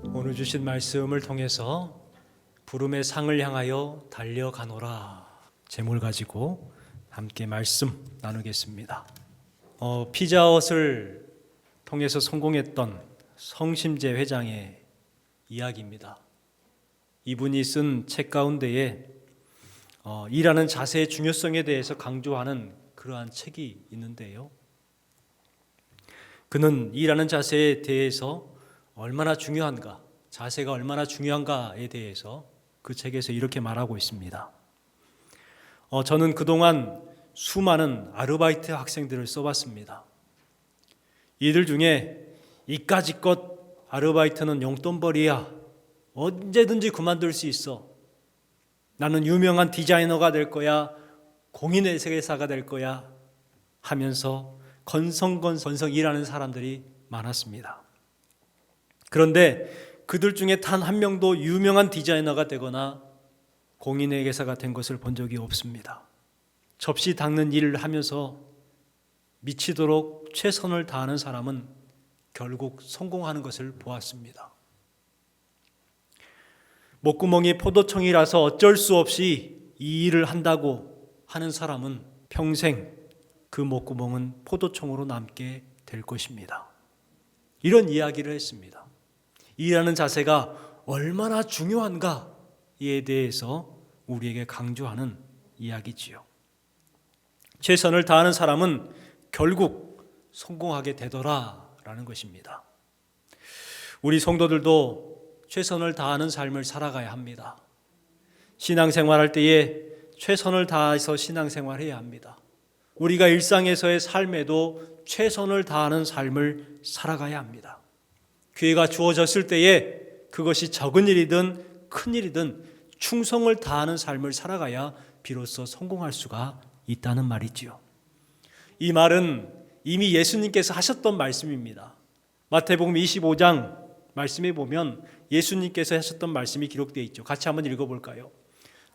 오늘 주신 말씀을 통해서 부름의 상을 향하여 달려가노라 제목을 가지고 함께 말씀 나누겠습니다. 피자헛을 통해서 성공했던 성심재 회장의 이야기입니다. 이분이 쓴 책 가운데에 일하는 자세의 중요성에 대해서 강조하는 그러한 책이 있는데요. 그는 일하는 자세에 대해서 얼마나 중요한가, 자세가 얼마나 중요한가에 대해서 그 책에서 이렇게 말하고 있습니다. 저는 그동안 수많은 아르바이트 학생들을 써봤습니다. 이들 중에 이까짓것 아르바이트는 용돈벌이야, 언제든지 그만둘 수 있어, 나는 유명한 디자이너가 될 거야, 공인회계사가 될 거야 하면서 건성건성 일하는 사람들이 많았습니다. 그런데 그들 중에 단 한 명도 유명한 디자이너가 되거나 공인회계사가 된 것을 본 적이 없습니다. 접시 닦는 일을 하면서 미치도록 최선을 다하는 사람은 결국 성공하는 것을 보았습니다. 목구멍이 포도청이라서 어쩔 수 없이 이 일을 한다고 하는 사람은 평생 그 목구멍은 포도청으로 남게 될 것입니다. 이런 이야기를 했습니다. 일하는 자세가 얼마나 중요한가에 대해서 우리에게 강조하는 이야기지요. 최선을 다하는 사람은 결국 성공하게 되더라라는 것입니다. 우리 성도들도 최선을 다하는 삶을 살아가야 합니다. 신앙생활할 때에 최선을 다해서 신앙생활해야 합니다. 우리가 일상에서의 삶에도 최선을 다하는 삶을 살아가야 합니다. 기회가 주어졌을 때에 그것이 적은 일이든 큰 일이든 충성을 다하는 삶을 살아가야 비로소 성공할 수가 있다는 말이지요. 이 말은 이미 예수님께서 하셨던 말씀입니다. 마태복음 25장 말씀에 보면 예수님께서 하셨던 말씀이 기록되어 있죠. 같이 한번 읽어볼까요?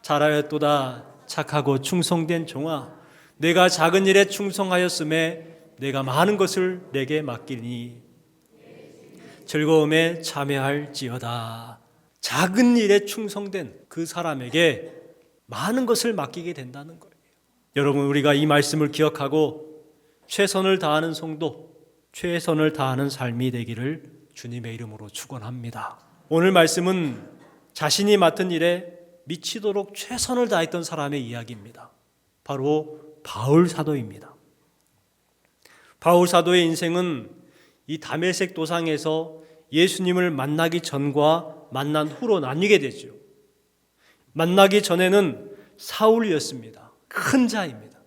잘하였도다 착하고 충성된 종아, 내가 작은 일에 충성하였음에 내가 많은 것을 내게 맡기니 즐거움에 참여할지어다. 작은 일에 충성된 그 사람에게 많은 것을 맡기게 된다는 거예요. 여러분, 우리가 이 말씀을 기억하고 최선을 다하는 성도, 최선을 다하는 삶이 되기를 주님의 이름으로 축원합니다. 오늘 말씀은 자신이 맡은 일에 미치도록 최선을 다했던 사람의 이야기입니다. 바로 바울 사도입니다. 바울 사도의 인생은 이 다메섹 도상에서 예수님을 만나기 전과 만난 후로 나뉘게 되죠. 만나기 전에는 사울이었습니다. 큰 자입니다.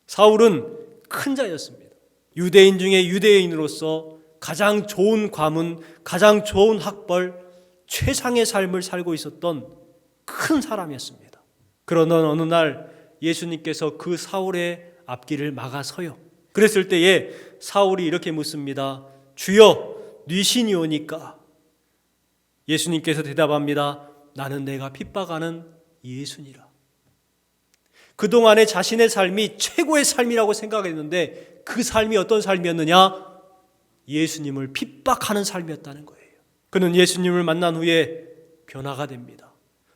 사울은 큰 자였습니다. 유대인 중에 유대인으로서 가장 좋은 가문, 가장 좋은 학벌, 최상의 삶을 살고 있었던 큰 사람이었습니다. 그러던 어느 날 예수님께서 그 사울의 앞길을 막아서요. 그랬을 때에 사울이 이렇게 묻습니다. 주여, 네 신이 오니까? 예수님께서 대답합니다. 나는 내가 핍박하는 예수니라. 그동안에 자신의 삶이 최고의 삶이라고 생각했는데 그 삶이 어떤 삶이었느냐? 예수님을 핍박하는 삶이었다는 거예요. 그는 예수님을 만난 후에 변화가 됩니다.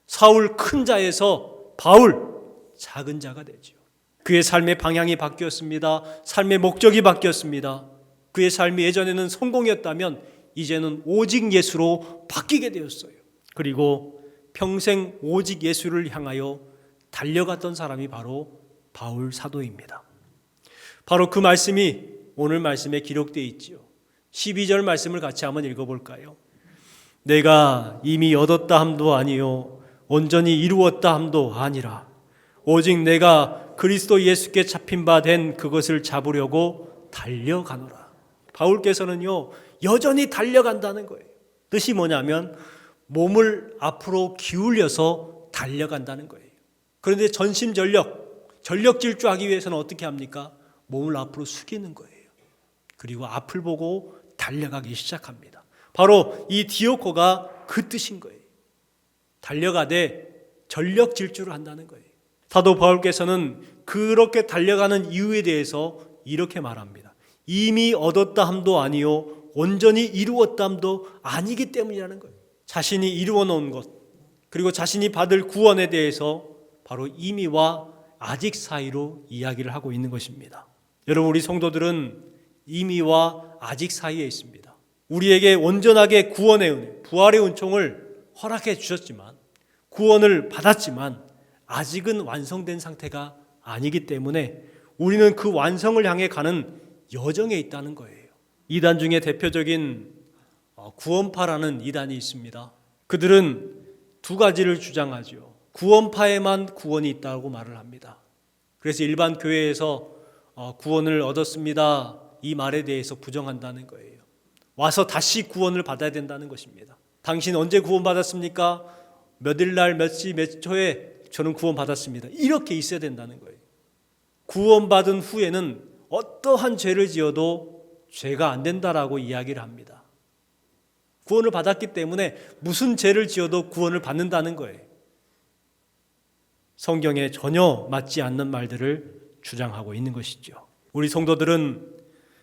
사울 큰 자에서 바울 작은 자가 되죠. 그의 삶의 방향이 바뀌었습니다. 삶의 목적이 바뀌었습니다. 그의 삶이 예전에는 성공이었다면 이제는 오직 예수로 바뀌게 되었어요. 그리고 평생 오직 예수를 향하여 달려갔던 사람이 바로 바울 사도입니다. 바로 그 말씀이 오늘 말씀에 기록되어 있지요. 12절 말씀을 같이 한번 읽어볼까요? 내가 이미 얻었다 함도 아니요 온전히 이루었다 함도 아니라 오직 내가 그리스도 예수께 잡힌 바 된 그것을 잡으려고 달려가노라. 바울께서는요, 여전히 달려간다는 거예요. 뜻이 뭐냐면 몸을 앞으로 기울여서 달려간다는 거예요. 그런데 전력 질주하기 위해서는 어떻게 합니까? 몸을 앞으로 숙이는 거예요. 그리고 앞을 보고 달려가기 시작합니다. 바로 이 디오코가 그 뜻인 거예요. 달려가되 전력 질주를 한다는 거예요. 사도 바울께서는 그렇게 달려가는 이유에 대해서 이렇게 말합니다. 이미 얻었다 함도 아니요 온전히 이루었다 함도 아니기 때문이라는 거예요. 자신이 이루어 놓은 것, 그리고 자신이 받을 구원에 대해서 바로 이미와 아직 사이로 이야기를 하고 있는 것입니다. 여러분, 우리 성도들은 이미와 아직 사이에 있습니다. 우리에게 온전하게 구원의 은혜, 부활의 은총을 허락해 주셨지만, 구원을 받았지만 아직은 완성된 상태가 아니기 때문에 우리는 그 완성을 향해 가는 여정에 있다는 거예요. 이단 중에 대표적인 구원파라는 이단이 있습니다. 그들은 두 가지를 주장하죠. 구원파에만 구원이 있다고 말을 합니다. 그래서 일반 교회에서 구원을 얻었습니다, 이 말에 대해서 부정한다는 거예요. 와서 다시 구원을 받아야 된다는 것입니다. 당신 언제 구원받았습니까? 몇 일 날 몇 시 몇 초에 저는 구원받았습니다, 이렇게 있어야 된다는 거예요. 구원받은 후에는 어떠한 죄를 지어도 죄가 안 된다라고 이야기를 합니다. 구원을 받았기 때문에 무슨 죄를 지어도 구원을 받는다는 거예요. 성경에 전혀 맞지 않는 말들을 주장하고 있는 것이죠. 우리 성도들은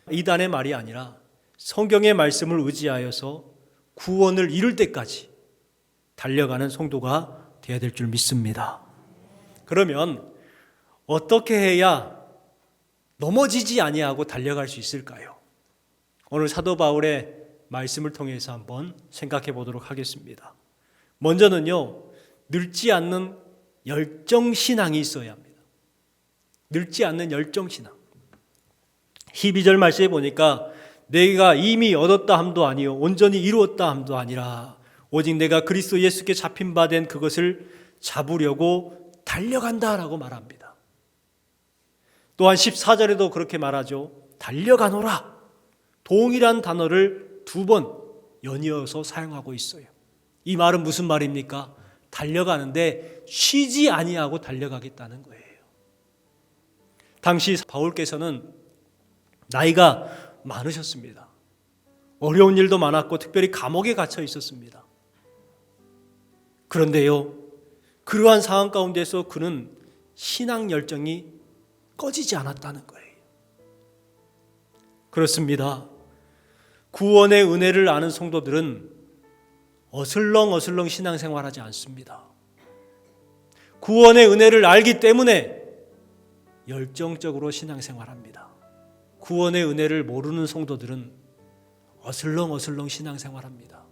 이단의 말이 아니라 성경의 말씀을 의지하여서 구원을 이룰 때까지 달려가는 성도가 되어야 될 줄 믿습니다. 그러면 어떻게 해야 넘어지지 아니하고 달려갈 수 있을까요? 오늘 사도 바울의 말씀을 통해서 한번 생각해 보도록 하겠습니다. 먼저는요, 늙지 않는 열정신앙이 있어야 합니다. 늙지 않는 열정신앙. 12절 말씀에 보니까 내가 이미 얻었다 함도 아니요 온전히 이루었다 함도 아니라 오직 내가 그리스도 예수께 잡힌 바 된 그것을 잡으려고 달려간다라고 말합니다. 또한 14절에도 그렇게 말하죠. 달려가노라. 동일한 단어를 두 번 연이어서 사용하고 있어요. 이 말은 무슨 말입니까? 달려가는데 쉬지 아니하고 달려가겠다는 거예요. 당시 바울께서는 나이가 많으셨습니다. 어려운 일도 많았고 특별히 감옥에 갇혀 있었습니다. 그런데요, 그러한 상황 가운데서 그는 신앙 열정이 꺼지지 않았다는 거예요. 그렇습니다. 구원의 은혜를 아는 성도들은 어슬렁어슬렁 신앙생활하지 않습니다. 구원의 은혜를 알기 때문에 열정적으로 신앙생활합니다. 구원의 은혜를 모르는 성도들은 어슬렁어슬렁 신앙생활합니다.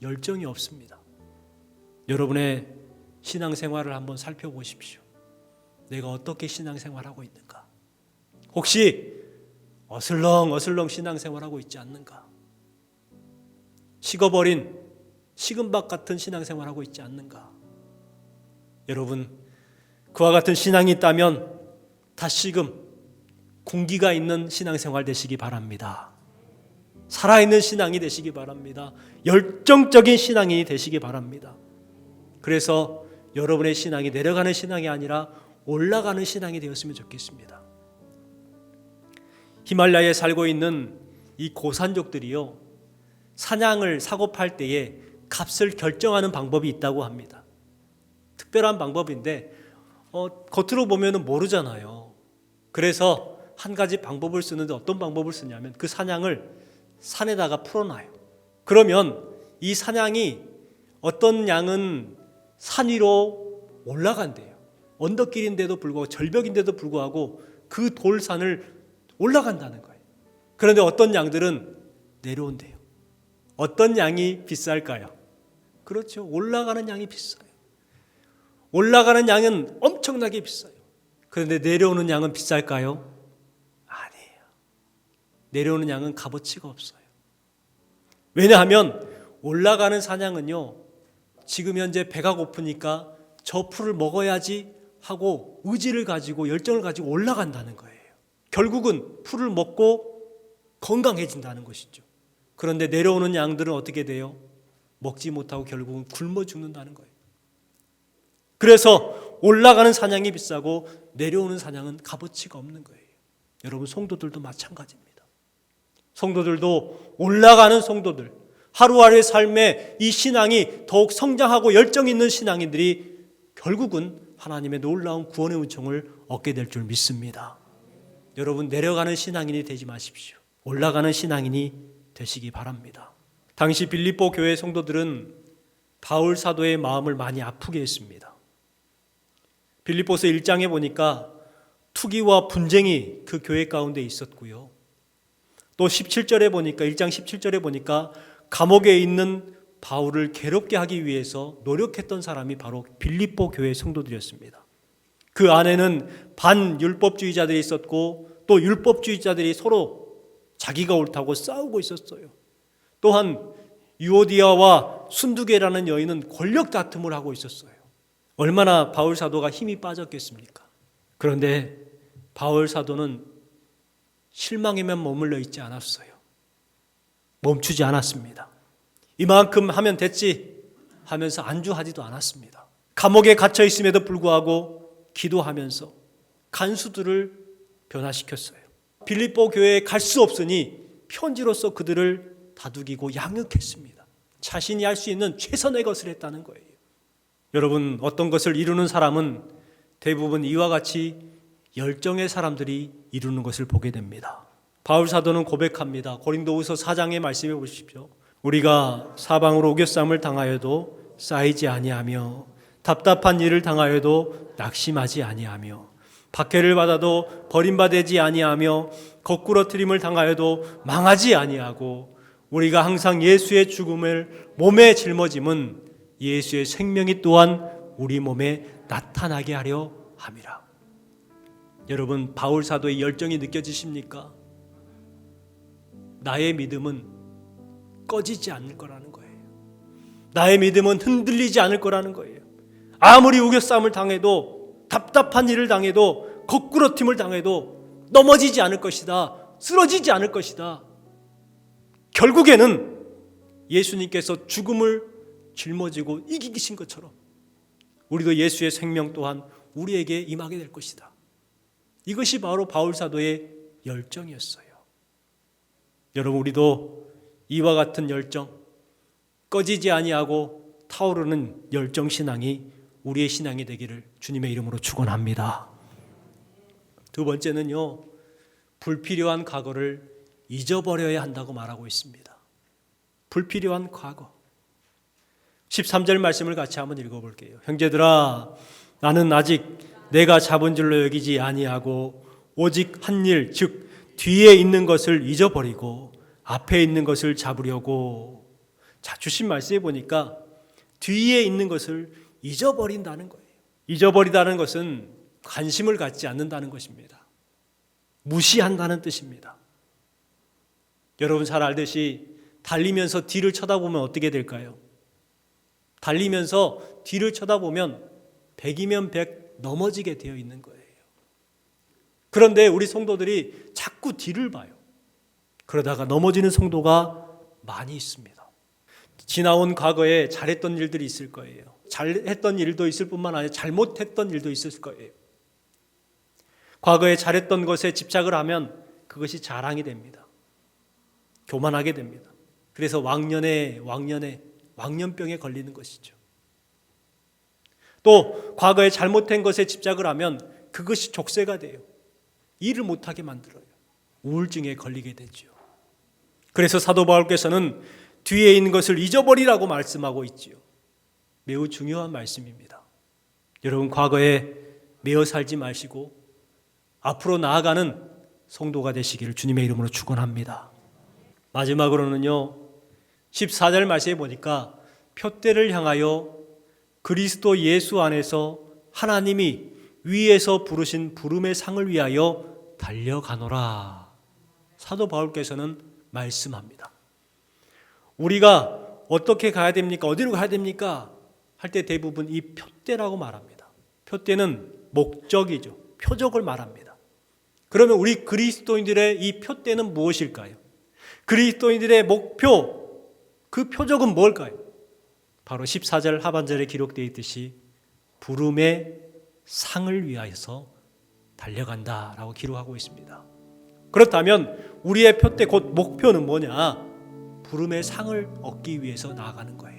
열정이 없습니다. 여러분의 신앙생활을 한번 살펴보십시오. 내가 어떻게 신앙생활하고 있는가? 혹시 어슬렁어슬렁 신앙생활하고 있지 않는가? 식어버린 식은밥 같은 신앙생활하고 있지 않는가? 여러분, 그와 같은 신앙이 있다면 다시금 공기가 있는 신앙생활 되시기 바랍니다. 살아있는 신앙이 되시기 바랍니다. 열정적인 신앙이 되시기 바랍니다. 그래서 여러분의 신앙이 내려가는 신앙이 아니라 올라가는 신앙이 되었으면 좋겠습니다. 히말라야에 살고 있는 이 고산족들이요, 사냥을 사고 팔 때에 값을 결정하는 방법이 있다고 합니다. 특별한 방법인데 겉으로 보면 모르잖아요. 그래서 한 가지 방법을 쓰는데 어떤 방법을 쓰냐면 그 사냥을 산에다가 풀어놔요. 그러면 이 사냥이 어떤 양은 산 위로 올라간대요. 언덕길인데도 불구하고 절벽인데도 불구하고 그 돌산을 올라간다는 거예요. 그런데 어떤 양들은 내려온대요. 어떤 양이 비쌀까요? 그렇죠. 올라가는 양이 비싸요. 올라가는 양은 엄청나게 비싸요. 그런데 내려오는 양은 비쌀까요? 아니에요. 내려오는 양은 값어치가 없어요. 왜냐하면 올라가는 사냥은요, 지금 현재 배가 고프니까 저 풀을 먹어야지 하고 의지를 가지고 열정을 가지고 올라간다는 거예요. 결국은 풀을 먹고 건강해진다는 것이죠. 그런데 내려오는 양들은 어떻게 돼요? 먹지 못하고 결국은 굶어 죽는다는 거예요. 그래서 올라가는 사냥이 비싸고 내려오는 사냥은 값어치가 없는 거예요. 여러분, 성도들도 마찬가지입니다. 성도들도 올라가는 성도들, 하루하루의 삶에 이 신앙이 더욱 성장하고 열정 있는 신앙인들이 결국은 하나님의 놀라운 구원의 은총을 얻게 될 줄 믿습니다. 여러분, 내려가는 신앙인이 되지 마십시오. 올라가는 신앙인이 되시기 바랍니다. 당시 빌립보 교회 성도들은 바울 사도의 마음을 많이 아프게 했습니다. 빌립보서 1장에 보니까 투기와 분쟁이 그 교회 가운데 있었고요. 또 17절에 보니까 1장 17절에 보니까 감옥에 있는 바울을 괴롭게 하기 위해서 노력했던 사람이 바로 빌립보 교회 성도들이었습니다. 그 안에는 반율법주의자들이 있었고 또 율법주의자들이 서로 자기가 옳다고 싸우고 있었어요. 또한 유오디아와 순두계라는 여인은 권력 다툼을 하고 있었어요. 얼마나 바울 사도가 힘이 빠졌겠습니까? 그런데 바울 사도는 실망에만 머물러 있지 않았어요. 멈추지 않았습니다. 이만큼 하면 됐지 하면서 안주하지도 않았습니다. 감옥에 갇혀 있음에도 불구하고 기도하면서 간수들을 변화시켰어요. 빌립보 교회에 갈 수 없으니 편지로서 그들을 다독이고 양육했습니다. 자신이 할 수 있는 최선의 것을 했다는 거예요. 여러분, 어떤 것을 이루는 사람은 대부분 이와 같이 열정의 사람들이 이루는 것을 보게 됩니다. 바울 사도는 고백합니다. 고린도후서 4장의 말씀해 보십시오. 우리가 사방으로 오겨쌈을 당하여도 쌓이지 아니하며 답답한 일을 당하여도 낙심하지 아니하며 박해를 받아도 버림받지 아니하며 거꾸러뜨림을 당하여도 망하지 아니하고 우리가 항상 예수의 죽음을 몸에 짊어짐은 예수의 생명이 또한 우리 몸에 나타나게 하려 함이라. 여러분, 바울 사도의 열정이 느껴지십니까? 나의 믿음은 꺼지지 않을 거라는 거예요. 나의 믿음은 흔들리지 않을 거라는 거예요. 아무리 우겨쌈을 당해도, 답답한 일을 당해도, 거꾸러짐을 당해도 넘어지지 않을 것이다. 쓰러지지 않을 것이다. 결국에는 예수님께서 죽음을 짊어지고 이기신 것처럼 우리도 예수의 생명 또한 우리에게 임하게 될 것이다. 이것이 바로 바울 사도의 열정이었어요. 여러분, 우리도 이와 같은 열정, 꺼지지 아니하고 타오르는 열정 신앙이 우리의 신앙이 되기를 주님의 이름으로 축원합니다. 두 번째는요, 불필요한 과거를 잊어버려야 한다고 말하고 있습니다. 불필요한 과거. 13절 말씀을 같이 한번 읽어볼게요. 형제들아, 나는 아직 내가 잡은 줄로 여기지 아니하고 오직 한 일, 즉 뒤에 있는 것을 잊어버리고 앞에 있는 것을 잡으려고. 자, 주신 말씀에 보니까 뒤에 있는 것을 잊어버린다는 거예요. 잊어버리다는 것은 관심을 갖지 않는다는 것입니다. 무시한다는 뜻입니다. 여러분 잘 알듯이 달리면서 뒤를 쳐다보면 어떻게 될까요? 달리면서 뒤를 쳐다보면 100이면 100 넘어지게 되어 있는 거예요. 그런데 우리 성도들이 자꾸 뒤를 봐요. 그러다가 넘어지는 성도가 많이 있습니다. 지나온 과거에 잘했던 일들이 있을 거예요. 잘했던 일도 있을 뿐만 아니라 잘못했던 일도 있을 거예요. 과거에 잘했던 것에 집착을 하면 그것이 자랑이 됩니다. 교만하게 됩니다. 그래서 왕년병에 걸리는 것이죠. 또 과거에 잘못된 것에 집착을 하면 그것이 족쇄가 돼요. 일을 못하게 만들어요. 우울증에 걸리게 되죠. 그래서 사도 바울께서는 뒤에 있는 것을 잊어버리라고 말씀하고 있지요. 매우 중요한 말씀입니다. 여러분, 과거에 매어 살지 마시고 앞으로 나아가는 성도가 되시기를 주님의 이름으로 축원합니다. 마지막으로는요, 14절 말씀에 보니까 표대를 향하여 그리스도 예수 안에서 하나님이 위에서 부르신 부름의 상을 위하여 달려가노라. 사도 바울께서는 말씀합니다. 우리가 어떻게 가야 됩니까? 어디로 가야 됩니까? 할 때 대부분 이 표대라고 말합니다. 표대는 목적이죠. 표적을 말합니다. 그러면 우리 그리스도인들의 이 표대는 무엇일까요? 그리스도인들의 목표, 그 표적은 뭘까요? 바로 14절 하반절에 기록되어 있듯이 부름의 상을 위하여서 달려간다라고 기록하고 있습니다. 그렇다면 우리의 표대 곧 목표는 뭐냐? 부름의 상을 얻기 위해서 나아가는 거예요.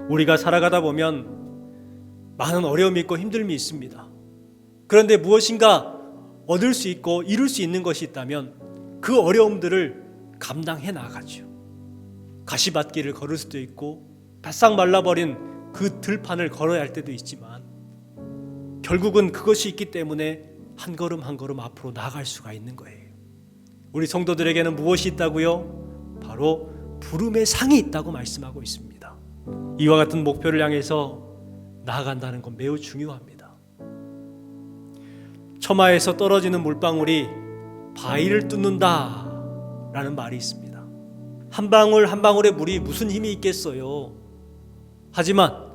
우리가 살아가다 보면 많은 어려움이 있고 힘듦이 있습니다. 그런데 무엇인가 얻을 수 있고 이룰 수 있는 것이 있다면 그 어려움들을 감당해 나가죠. 가시밭길을 걸을 수도 있고 바싹 말라버린 그 들판을 걸어야 할 때도 있지만 결국은 그것이 있기 때문에 한 걸음 한 걸음 앞으로 나아갈 수가 있는 거예요. 우리 성도들에게는 무엇이 있다고요? 바로 부름의 상이 있다고 말씀하고 있습니다. 이와 같은 목표를 향해서 나아간다는 건 매우 중요합니다. 처마에서 떨어지는 물방울이 바위를 뚫는다 라는 말이 있습니다. 한 방울 한 방울의 물이 무슨 힘이 있겠어요. 하지만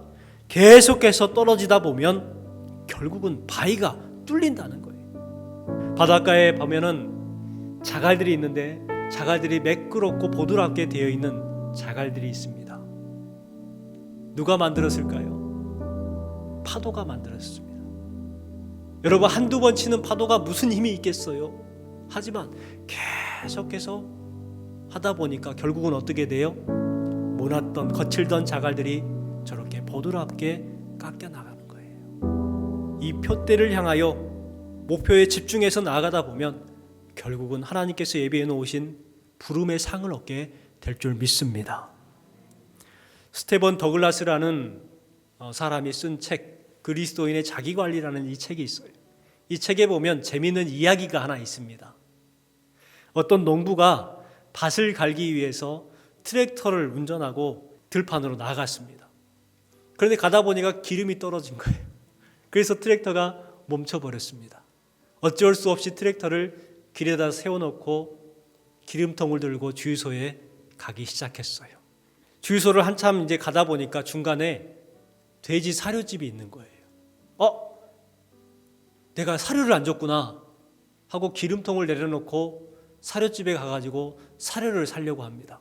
계속해서 떨어지다 보면 결국은 바위가 뚫린다는 거예요. 바닷가에 보면은 자갈들이 있는데 자갈들이 매끄럽고 보드랍게 되어 있는 자갈들이 있습니다. 누가 만들었을까요? 파도가 만들었습니다. 여러분, 한두 번 치는 파도가 무슨 힘이 있겠어요? 하지만 계속해서 하다 보니까 결국은 어떻게 돼요? 모났던 거칠던 자갈들이 저렇게 보드랍게 깎여 나가는 거예요. 이 표대를 향하여 목표에 집중해서 나아가다 보면 결국은 하나님께서 예비해 놓으신 부름의 상을 얻게 될 줄 믿습니다. 스테븐 더글라스라는 사람이 쓴 책, 그리스도인의 자기관리라는 이 책이 있어요. 이 책에 보면 재미있는 이야기가 하나 있습니다. 어떤 농부가 밭을 갈기 위해서 트랙터를 운전하고 들판으로 나갔습니다. 그런데 가다 보니까 기름이 떨어진 거예요. 그래서 트랙터가 멈춰버렸습니다. 어쩔 수 없이 트랙터를 길에다 세워놓고 기름통을 들고 주유소에 가기 시작했어요. 주유소를 한참 이제 가다 보니까 중간에 돼지 사료집이 있는 거예요. 내가 사료를 안 줬구나 하고 기름통을 내려놓고 사료집에 가가지고 사료를 사려고 합니다.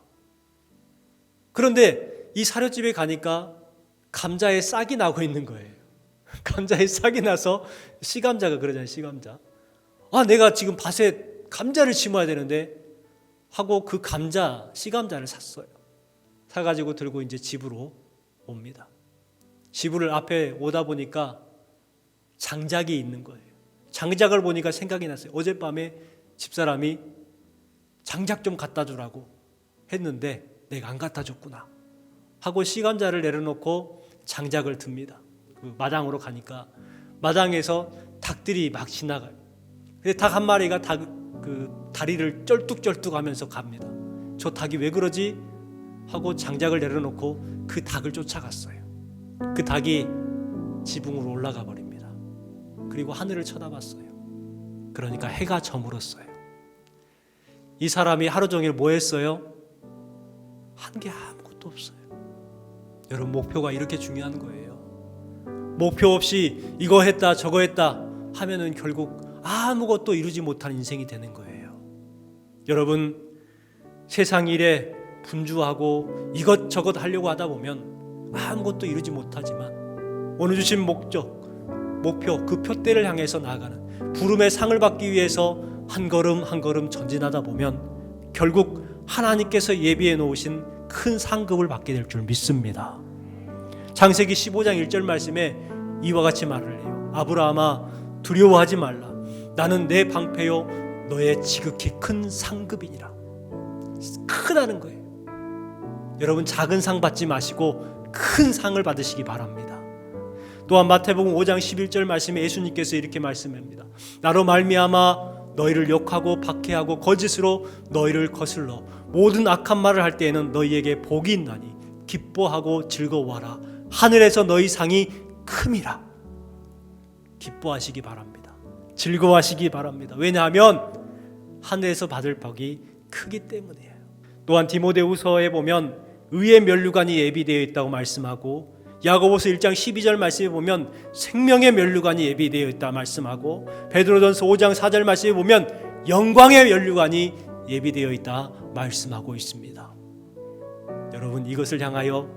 그런데 이 사료집에 가니까 감자에 싹이 나고 있는 거예요. 감자에 싹이 나서 씨감자가 그러잖아요. 씨감자. 내가 지금 밭에 감자를 심어야 되는데 하고 그 씨감자를 샀어요. 사가지고 들고 이제 집으로 옵니다. 집을 앞에 오다 보니까 장작이 있는 거예요. 장작을 보니까 생각이 났어요. 어젯밤에 집사람이 장작 좀 갖다 주라고 했는데 내가 안 갖다 줬구나 하고 씨감자를 내려놓고 장작을 듭니다. 그 마당으로 가니까 마당에서 닭들이 막 지나가요. 근데 닭 한 마리가 그 다리를 쩔뚝쩔뚝 하면서 갑니다. 저 닭이 왜 그러지? 하고 장작을 내려놓고 그 닭을 쫓아갔어요. 그 닭이 지붕으로 올라가 버립니다. 그리고 하늘을 쳐다봤어요. 그러니까 해가 저물었어요. 이 사람이 하루 종일 뭐 했어요? 한 게 아무것도 없어요. 여러분, 목표가 이렇게 중요한 거예요. 목표 없이 이거 했다 저거 했다 하면은 결국 아무것도 이루지 못한 인생이 되는 거예요. 여러분, 세상 일에 분주하고 이것저것 하려고 하다 보면 아무것도 이루지 못하지만 오늘 주신 목표, 그 표대를 향해서 나아가는 부름의 상을 받기 위해서 한 걸음 한 걸음 전진하다 보면 결국 하나님께서 예비해 놓으신 큰 상급을 받게 될 줄 믿습니다. 창세기 15장 1절 말씀에 이와 같이 말을 해요. 아브라함아, 두려워하지 말라. 나는 내 방패요 너의 지극히 큰 상급이니라. 크다는 거예요. 여러분, 작은 상 받지 마시고 큰 상을 받으시기 바랍니다. 또한 마태복음 5장 11절 말씀에 예수님께서 이렇게 말씀합니다. 나로 말미암아 너희를 욕하고 박해하고 거짓으로 너희를 거슬러 모든 악한 말을 할 때에는 너희에게 복이 있나니 기뻐하고 즐거워하라. 하늘에서 너희 상이 큼이라. 기뻐하시기 바랍니다. 즐거워하시기 바랍니다. 왜냐하면 하늘에서 받을 복이 크기 때문이에요. 또한 디모데후서에 보면 의의 면류관이 예비되어 있다고 말씀하고, 야고보서 1장 12절 말씀에 보면 생명의 면류관이 예비되어 있다 말씀하고, 베드로전서 5장 4절 말씀에 보면 영광의 면류관이 예비되어 있다 말씀하고 있습니다. 여러분, 이것을 향하여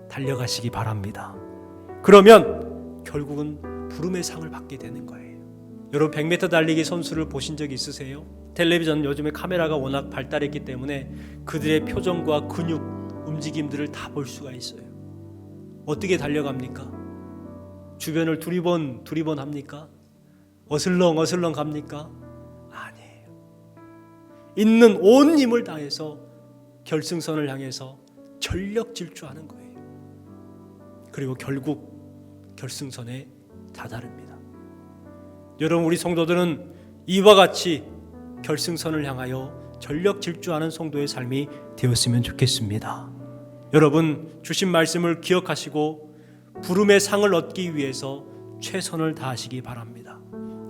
달려가시기 바랍니다. 그러면 결국은 부름의 상을 받게 되는 거예요. 여러분, 100m 달리기 선수를 보신 적 있으세요? 텔레비전 요즘에 카메라가 워낙 발달했기 때문에 그들의 표정과 근육, 움직임들을 다 볼 수가 있어요. 어떻게 달려갑니까? 주변을 두리번 합니까? 어슬렁 갑니까? 아니에요. 있는 온 힘을 다해서 결승선을 향해서 전력 질주하는 거예요. 그리고 결국 결승선에 다다릅니다. 여러분, 우리 성도들은 이와 같이 결승선을 향하여 전력 질주하는 성도의 삶이 되었으면 좋겠습니다. 여러분, 주신 말씀을 기억하시고 부름의 상을 얻기 위해서 최선을 다하시기 바랍니다.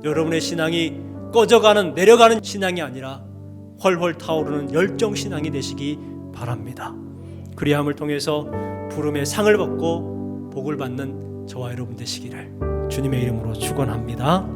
여러분의 신앙이 꺼져가는, 내려가는 신앙이 아니라 훨훨 타오르는 열정 신앙이 되시기 바랍니다. 그리함을 통해서 부름의 상을 받고 복을 받는 저와 여러분 되시기를 주님의 이름으로 축원합니다.